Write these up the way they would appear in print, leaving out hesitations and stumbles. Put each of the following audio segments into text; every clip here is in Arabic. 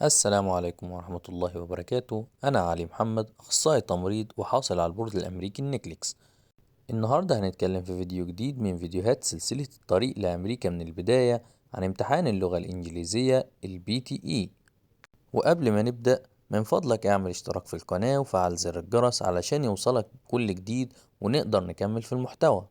السلام عليكم ورحمة الله وبركاته. أنا علي محمد، أخصائي تمريض وحاصل على البورد الأمريكي النكليكس. النهاردة هنتكلم في فيديو جديد من فيديوهات سلسلة الطريق لأمريكا من البداية عن امتحان اللغة الإنجليزية الBTE. وقبل ما نبدأ، من فضلك اعمل اشتراك في القناة وفعل زر الجرس علشان يوصلك كل جديد ونقدر نكمل في المحتوى.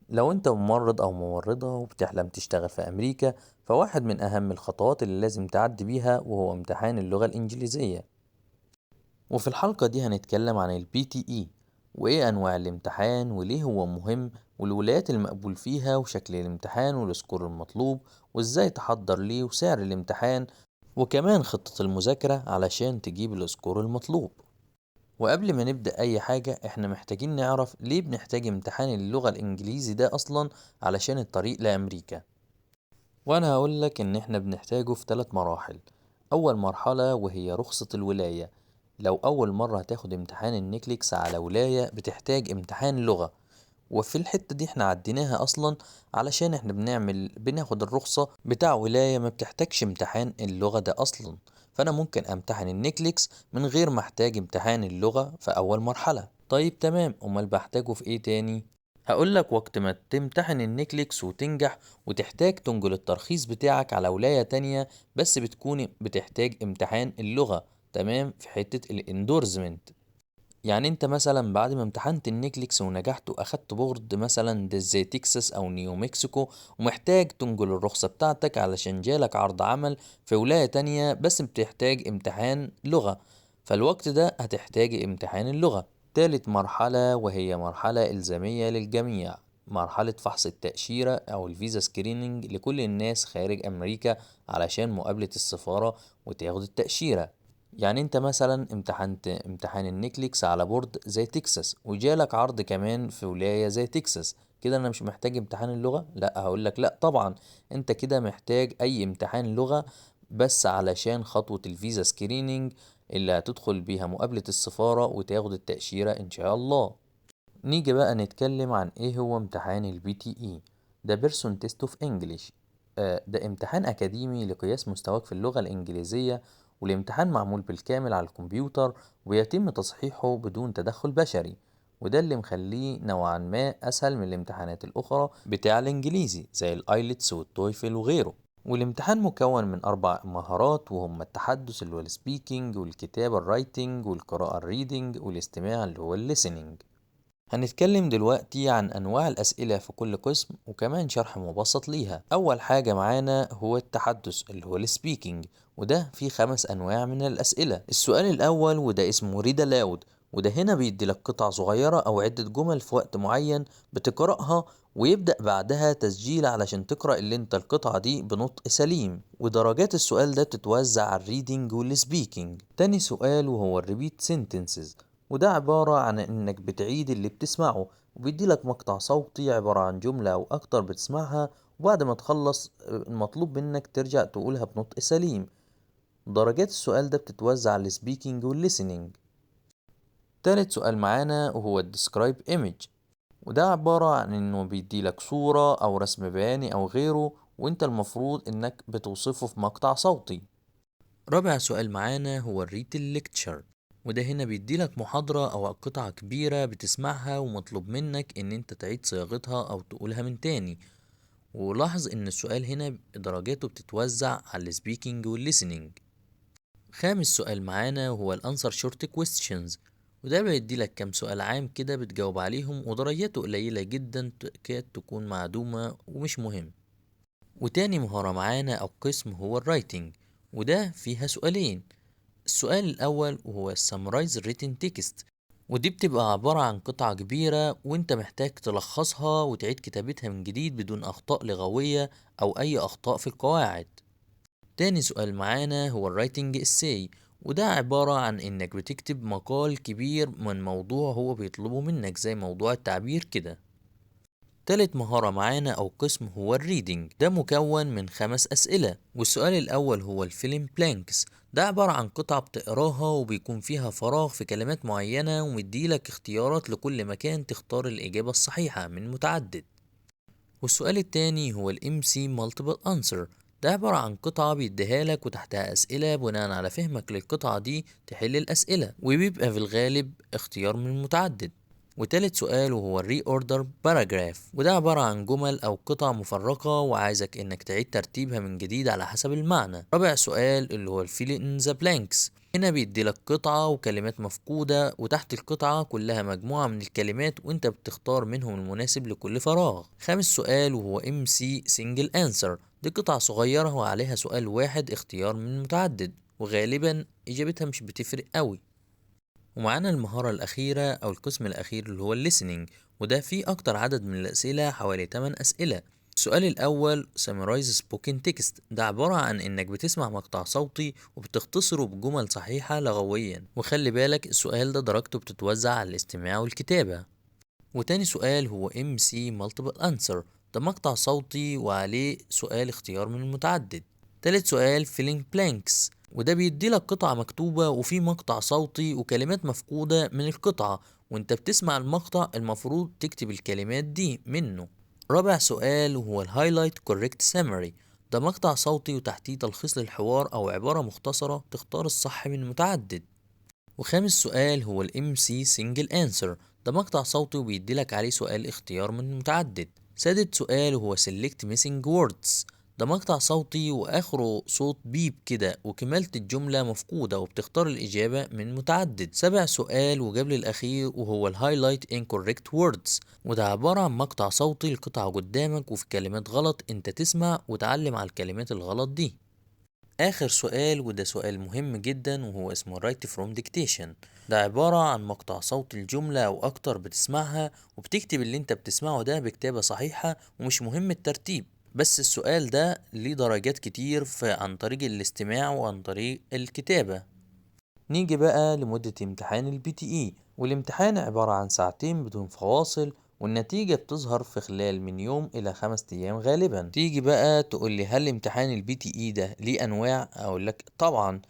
لو انت ممرض او ممرضة وبتحلم تشتغل في امريكا، فواحد من اهم الخطوات اللي لازم تعدي بيها وهو امتحان اللغة الانجليزية. وفي الحلقة دي هنتكلم عن الBTE وايه انواع الامتحان وليه هو مهم، والولايات المقبول فيها وشكل الامتحان والسكور المطلوب وازاي تحضر ليه وسعر الامتحان، وكمان خطة المذاكرة علشان تجيب السكور المطلوب. وقبل ما نبدأ أي حاجة، إحنا محتاجين نعرف ليه بنحتاج امتحان اللغة الإنجليزي ده أصلا علشان الطريق لأمريكا. وأنا هقولك إن إحنا بنحتاجه في 3 مراحل. أول مرحلة وهي رخصة الولاية. لو أول مرة هتاخد امتحان النكليكس على ولاية بتحتاج امتحان لغة، وفي الحتة دي احنا عديناها اصلا علشان احنا بناخد الرخصة بتاع ولاية ما بتحتاجش امتحان اللغة ده اصلا. فانا ممكن امتحن النكليكس من غير ما احتاج امتحان اللغة في اول مرحلة. طيب تمام، امال بحتاجه في ايه تاني؟ هقولك وقت ما تمتحن النكليكس وتنجح وتحتاج تنقل الترخيص بتاعك على ولاية تانية، بس بتكون بتحتاج امتحان اللغة. تمام، في حتة الاندورزمنت. يعني انت مثلا بعد ما امتحنت النيكليكس ونجحت واخدت بورد مثلا ده زي تكساس او نيو مكسيكو، ومحتاج تنقل الرخصة بتاعتك علشان جالك عرض عمل في ولاية تانية بس بتحتاج امتحان لغة، فالوقت ده هتحتاج امتحان اللغة. تالت مرحلة وهي مرحلة إلزامية للجميع، مرحلة فحص التأشيرة أو الفيزا سكريننج لكل الناس خارج أمريكا علشان مقابلة السفارة وتاخد التأشيرة. يعني انت مثلا امتحنت امتحان النكليكس على بورد زي تكساس وجالك عرض كمان في ولاية زي تكساس، كده انا مش محتاج امتحان اللغة؟ لا، هقولك لا طبعا، انت كده محتاج اي امتحان لغة، بس علشان خطوة الفيزا سكرينينج اللي هتدخل بيها مقابلة السفارة وتاخد التأشيرة ان شاء الله. نيجي بقى نتكلم عن ايه هو امتحان الBTE. ده بيرسون تيست اوف انجليش. ده امتحان اكاديمي لقياس مستواك في اللغة الانجليزية، والامتحان معمول بالكامل على الكمبيوتر ويتم تصحيحه بدون تدخل بشري، وده اللي مخليه نوعا ما اسهل من الامتحانات الاخرى بتاع الانجليزي زي الايلتس والتويفل وغيره. والامتحان مكون من 4 مهارات، وهم التحدث اللي هو السبيكينج، والكتابة الرايتنج، والقراءة الريدنج، والاستماع اللي هو الليسننج. هنتكلم دلوقتي عن أنواع الأسئلة في كل قسم وكمان شرح مبسط ليها. أول حاجة معانا هو التحدث اللي هو السبيكينج، وده فيه 5 أنواع من الأسئلة. السؤال الأول وده اسمه ريد ألاود، وده هنا بيدي لك قطع صغيرة أو عدة جمل في وقت معين بتقرأها، ويبدأ بعدها تسجيل علشان تقرأ اللي انت القطعة دي بنطق سليم. ودرجات السؤال ده بتتوزع على الريدنج والسبيكينج. تاني سؤال وهو الريبيت سنتنسز، وده عبارة عن انك بتعيد اللي بتسمعه، وبيدي لك مقطع صوتي عبارة عن جملة او اكتر بتسمعها، وبعد ما تخلص المطلوب منك ترجع تقولها بنطق سليم. درجات السؤال ده بتتوزع على السبيكينج والليسننج. تالت سؤال معانا وهو الديسكرايب ايمج، وده عبارة عن انه بيدي لك صورة او رسم بياني او غيره، وانت المفروض انك بتوصفه في مقطع صوتي. رابع سؤال معانا هو الريتل ليكتشر، وده هنا بيديلك محاضرة أو قطعة كبيرة بتسمعها ومطلوب منك إن أنت تعيد صياغتها أو تقولها من تاني. ولاحظ إن السؤال هنا درجاته بتتوزع على السبيكينج والليسننج. خامس سؤال معانا هو الأنسر شورت كويستشنز، وده بيديلك كام سؤال عام كده بتجاوب عليهم، ودرجاته قليلة جدا تكاد تكون معدومة ومش مهم. وتاني مهارة معانا أو قسم هو الرايتنج، وده فيها سؤالين. السؤال الأول وهو summarize written text، ودي بتبقى عبارة عن قطعة كبيرة وانت محتاج تلخصها وتعيد كتابتها من جديد بدون أخطاء لغوية أو أي أخطاء في القواعد. تاني سؤال معانا هو الرايتنج essay، وده عبارة عن إنك بتكتب مقال كبير من موضوع هو بيطلبه منك زي موضوع التعبير كده. تالت مهارة معانا أو قسم هو الريدنج، ده مكون من 5 أسئلة، والسؤال الأول هو الفيلم بلانكس، ده عبارة عن قطعة بتقراها وبيكون فيها فراغ في كلمات معينة ومديلك اختيارات لكل مكان تختار الإجابة الصحيحة من متعدد. والسؤال التاني هو ال MC Multiple Answer. ده عبارة عن قطعة بيديها لك وتحتها أسئلة، بناء على فهمك للقطعة دي تحل الأسئلة، وبيبقى في الغالب اختيار من متعدد. وتالت سؤال وهو ال Reorder Paragraph، وده عبارة عن جمل أو قطع مفرقة وعايزك إنك تعيد ترتيبها من جديد على حسب المعنى. رابع سؤال اللي هو ال Fill in the Blanks، هنا بيديلك قطعة وكلمات مفقودة، وتحت القطعة كلها مجموعة من الكلمات وانت بتختار منهم المناسب لكل فراغ. خامس سؤال وهو MC Single Answer، دي قطعة صغيرة وعليها سؤال واحد اختيار من متعدد، وغالبا إجابتها مش بتفرق قوي. ومعانا المهارة الأخيرة أو القسم الأخير اللي هو listening، وده فيه أكتر عدد من الأسئلة، حوالي 8 أسئلة. السؤال الأول summarize spoken text، ده عبارة عن إنك بتسمع مقطع صوتي وبتختصره بجمل صحيحة لغويا، وخلي بالك السؤال ده درجته بتتوزع على الاستماع والكتابة. وتاني سؤال هو MC multiple answer، ده مقطع صوتي وعليه سؤال اختيار من المتعدد. تالت سؤال filling blanks، وده بيديلك قطعة مكتوبة وفي مقطع صوتي وكلمات مفقودة من القطعة، وانت بتسمع المقطع المفروض تكتب الكلمات دي منه. رابع سؤال وهو highlight correct summary، ده مقطع صوتي وتحتيه تلخيص للحوار أو عبارة مختصرة تختار الصح من المتعدد. وخامس سؤال هو ال MC Single Answer، ده مقطع صوتي وبيديلك عليه سؤال اختيار من متعدد. سادس سؤال هو Select Missing Words، ده مقطع صوتي وآخره صوت بيب كده وكمالة الجملة مفقودة وبتختار الإجابة من متعدد. سابع سؤال وقبل الأخير وهو ال Highlight Incorrect Words، وده عبارة عن مقطع صوتي القطعة قدامك وفي كلمات غلط انت تسمع وتعلم على الكلمات الغلط دي. آخر سؤال وده سؤال مهم جدا وهو اسمه Write from Dictation، ده عبارة عن مقطع صوت الجملة أو أكتر بتسمعها وبتكتب اللي انت بتسمعه ده بكتابة صحيحة، ومش مهم الترتيب، بس السؤال ده ليه درجات كتير عن طريق الاستماع وعن طريق الكتابة. نيجي بقى لمدة امتحان ال PTE، والامتحان عبارة عن ساعتين بدون فواصل، والنتيجة بتظهر في خلال من يوم إلى 5 أيام غالبا. تيجي بقى تقولي هل امتحان ال PTE ده ليه أنواع؟ أقول لك طبعا.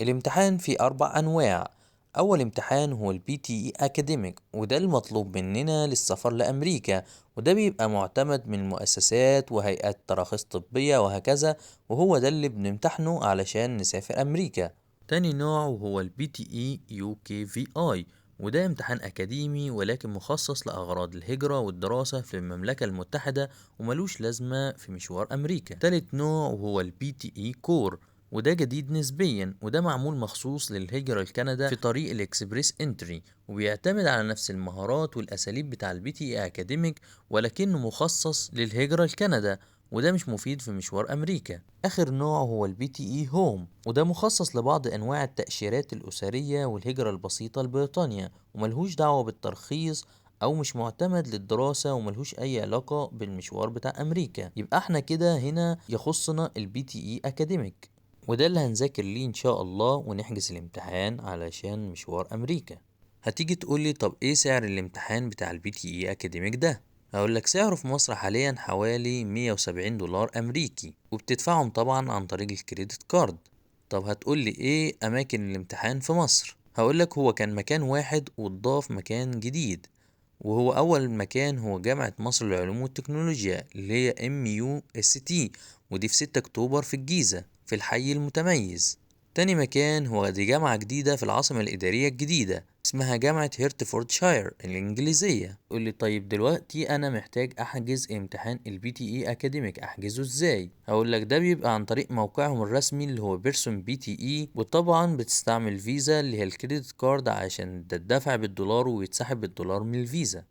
الامتحان فيه 4 أنواع. أول امتحان هو ال PTE Academic، وده المطلوب مننا للسفر لأمريكا، وده بيبقى معتمد من المؤسسات وهيئات تراخيص طبية وهكذا، وهو ده اللي بنمتحنه علشان نسافر أمريكا. تاني نوع وهو ال PTE UKVI، وده امتحان أكاديمي ولكن مخصص لأغراض الهجرة والدراسة في المملكة المتحدة وملوش لازمة في مشوار أمريكا. تالت نوع وهو ال PTE Core، وده جديد نسبيا، وده معمول مخصوص للهجرة لكندا في طريق الإكسبريس انتري، وبيعتمد على نفس المهارات والأساليب بتاع ال PTE أكاديميك ولكنه مخصص للهجرة لكندا، وده مش مفيد في مشوار أمريكا. آخر نوع هو ال PTE Home، وده مخصص لبعض أنواع التأشيرات الأسرية والهجرة البسيطة لبريطانيا، وملهوش دعوة بالترخيص أو مش معتمد للدراسة وملهوش أي علاقة بالمشوار بتاع أمريكا. يبقى احنا كده هنا يخصنا ال PTE Academic، وده اللي هنذاكر ليه إن شاء الله ونحجز الامتحان علشان مشوار أمريكا. هتيجي تقولي طب إيه سعر الامتحان بتاع ال PTE Academic ده؟ هقول لك سعره في مصر حاليا حوالي $170 أمريكي، وبتدفعهم طبعا عن طريق الكريدت كارد. طب هتقولي ايه أماكن الامتحان في مصر؟ هقولك هو كان مكان واحد واتضاف مكان جديد، وهو أول مكان هو جامعة مصر للعلوم والتكنولوجيا اللي هي MUST، ودي في 6 أكتوبر في الجيزة في الحي المتميز. تاني مكان هو دي جامعة جديدة في العاصمة الإدارية الجديدة اسمها جامعة هيرتفوردشاير الإنجليزية. قول لي طيب دلوقتي أنا محتاج أحجز امتحان ال PTE Academic، أحجزه إزاي؟ هقول لك ده بيبقى عن طريق موقعهم الرسمي اللي هو بيرسون PTE، وطبعا بتستعمل فيزا اللي هي الكريدت كارد عشان تدفع بالدولار ويتسحب بالدولار من الفيزا.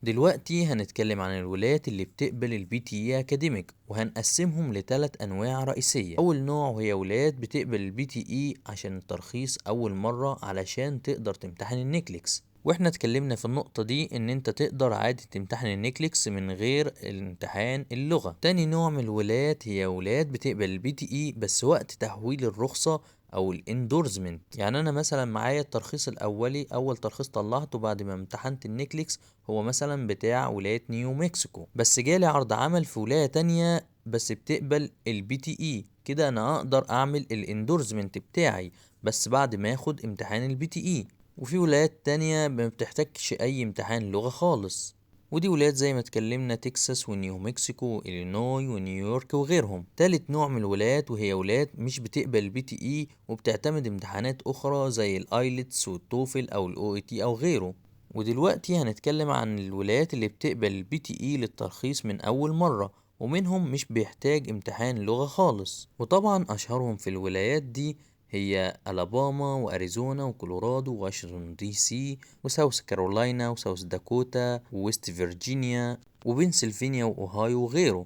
دلوقتي هنتكلم عن الولايات اللي بتقبل ال PTE Academic، وهنقسمهم ل3 أنواع رئيسية. أول نوع هي ولايات بتقبل ال PTE عشان الترخيص أول مرة علشان تقدر تمتحن النيكليكس، واحنا اتكلمنا في النقطة دي ان انت تقدر عادي تمتحن النيكليكس من غير الامتحان اللغة. تاني نوع من الولايات هي ولايات بتقبل ال PTE بس وقت تحويل الرخصة او الاندورزمنت. يعني انا مثلا معايا الترخيص الاولي، اول ترخيص طلعته بعد ما امتحنت النيكليكس هو مثلا بتاع ولاية نيو مكسيكو، بس جالي عرض عمل في ولاية تانية بس بتقبل ال PTE، كده انا اقدر اعمل الاندورزمنت بتاعي بس بعد ما اخد امتحان ال PTE. وفي ولايات تانية ما بتحتاجش اي امتحان لغة خالص. ودي ولايات زي ما اتكلمنا تكساس ونيو مكسيكو وإلينوي ونيويورك وغيرهم. تالت نوع من الولايات وهي ولايات مش بتقبل البي تي اي وبتعتمد امتحانات اخرى زي الايلتس والتوفل او الاو اي تي او غيره. ودلوقتي هنتكلم عن الولايات اللي بتقبل البي تي اي للترخيص من اول مرة، ومنهم مش بيحتاج امتحان لغة خالص. وطبعا اشهرهم في الولايات دي هي ألاباما وأريزونا وكولورادو وواشنطن دي سي وساوث كارولاينا وساوث داكوتا وويست فيرجينيا وبنسلفانيا وأوهايو وغيره.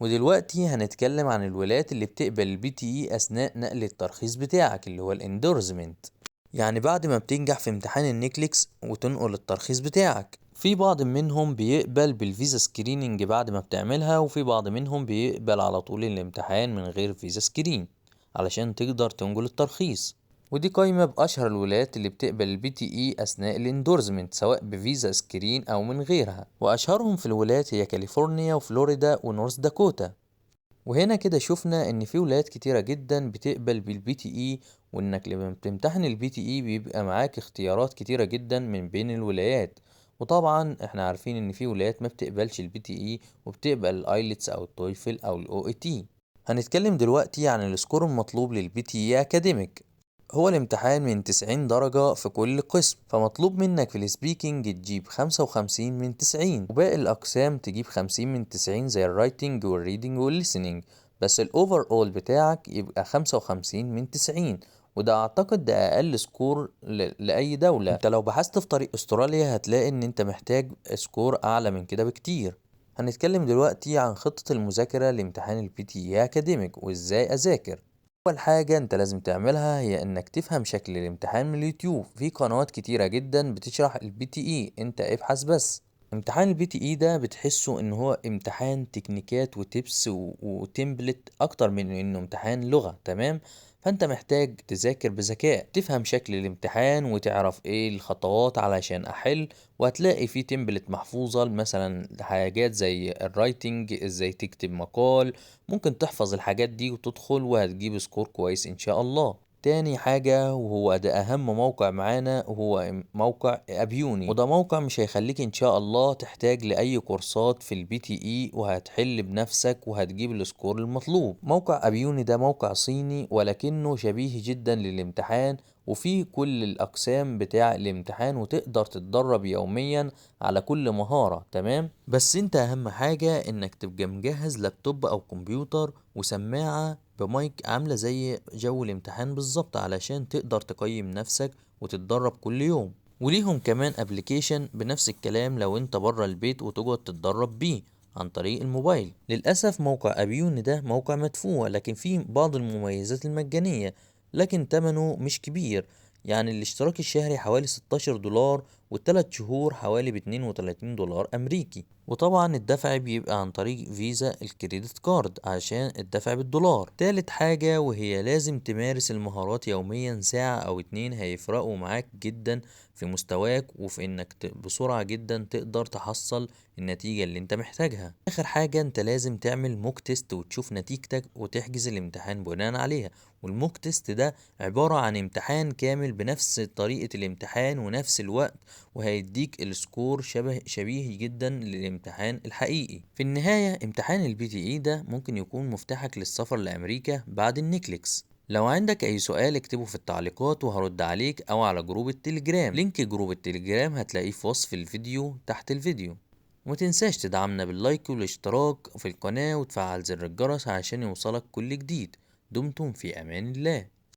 ودلوقتي هنتكلم عن الولايات اللي بتقبل البي تي اي أثناء نقل الترخيص بتاعك اللي هو الاندورزمنت، يعني بعد ما بتنجح في امتحان النيكليكس وتنقل الترخيص بتاعك. في بعض منهم بيقبل بالفيزا سكريننج بعد ما بتعملها، وفي بعض منهم بيقبل على طول الامتحان من غير فيزا سكرين علشان تقدر تنقل الترخيص. ودي قائمة بأشهر الولايات اللي بتقبل البي تي اي أثناء الاندورزمنت سواء بفيزا سكرين أو من غيرها، وأشهرهم في الولايات هي كاليفورنيا وفلوريدا ونورث داكوتا. وهنا كده شفنا ان في ولايات كتيرة جدا بتقبل بالبي تي اي، وانك لما بتمتحن البي تي اي بيبقى معاك اختيارات كتيرة جدا من بين الولايات. وطبعا احنا عارفين ان في ولايات ما بتقبلش البي تي اي وبتقبل الايلتس او التويفل او الاو اي تي. هنتكلم دلوقتي عن السكور المطلوب للبي تي اي اكاديميك. هو الامتحان من 90 درجة في كل قسم، فمطلوب منك في السبيكينج تجيب 55 من 90، وباقي الأقسام تجيب 50 من 90 زي الرايتنج والريدنج والليسننج، بس الأوفر أول بتاعك يبقى 55 من 90. وده أعتقد ده أقل سكور لأي دولة. انت لو بحثت في طريق أستراليا هتلاقي إن انت محتاج سكور أعلى من كده بكتير. هنتكلم دلوقتي عن خطة المذاكرة لامتحان البي تي اي اكاديميك وازاي اذاكر. اول حاجة انت لازم تعملها هي انك تفهم شكل الامتحان من اليوتيوب. في قنوات كتيرة جدا بتشرح البي تي اي، انت ابحث بس. امتحان البي تي اي ده بتحسه ان هو امتحان تكنيكات وتبس وتمبلت اكتر من انه امتحان لغة، تمام؟ فانت محتاج تذاكر بذكاء، تفهم شكل الامتحان وتعرف ايه الخطوات علشان احل. وهتلاقي في تمبلت محفوظة مثلا حاجات زي الرايتنج، ازاي تكتب مقال. ممكن تحفظ الحاجات دي وتدخل وهتجيب سكور كويس ان شاء الله. تاني حاجة وهو ده أهم موقع معانا وهو موقع أبيوني، وده موقع مش هيخليك إن شاء الله تحتاج لأي كورسات في البي تي إي، وهتحل بنفسك وهتجيب السكور المطلوب. موقع أبيوني ده موقع صيني ولكنه شبيه جدا للامتحان، وفيه كل الأقسام بتاع الامتحان وتقدر تتدرب يوميا على كل مهارة، تمام؟ بس انت أهم حاجة إنك تبقى مجهز لابتوب أو كمبيوتر وسماعة بمايك عاملة زي جو الامتحان بالظبط علشان تقدر تقيم نفسك وتتدرب كل يوم. وليهم كمان ابلكيشن بنفس الكلام لو انت بره البيت وتقعد تتدرب بيه عن طريق الموبايل. للأسف موقع أبيون ده موقع مدفوع، لكن فيه بعض المميزات المجانية لكن تمنه مش كبير. يعني الاشتراك الشهري حوالي 16 دولار والتلات شهور حوالي ب32 دولار أمريكي. وطبعا الدفع بيبقى عن طريق فيزا الكريدت كارد عشان الدفع بالدولار. تالت حاجة وهي لازم تمارس المهارات يوميا ساعة أو اتنين، هيفرقوا معاك جدا في مستواك وفي انك بسرعة جدا تقدر تحصل النتيجة اللي انت محتاجها. اخر حاجة انت لازم تعمل موك تيست وتشوف نتيجتك وتحجز الامتحان بناء عليها. والموك تيست ده عبارة عن امتحان كامل بنفس طريقة الامتحان ونفس الوقت، وهيديك السكور شبيه جدا للامتحان الحقيقي. في النهاية امتحان البي تي اي ده ممكن يكون مفتاحك للسفر لأمريكا بعد النيكليكس. لو عندك اي سؤال اكتبه في التعليقات وهرد عليك او على جروب التليجرام. لينك جروب التليجرام هتلاقيه في وصف الفيديو تحت الفيديو. ومتنساش تدعمنا باللايك والاشتراك في القناة وتفعل زر الجرس عشان يوصلك كل جديد. دمتم في امان الله.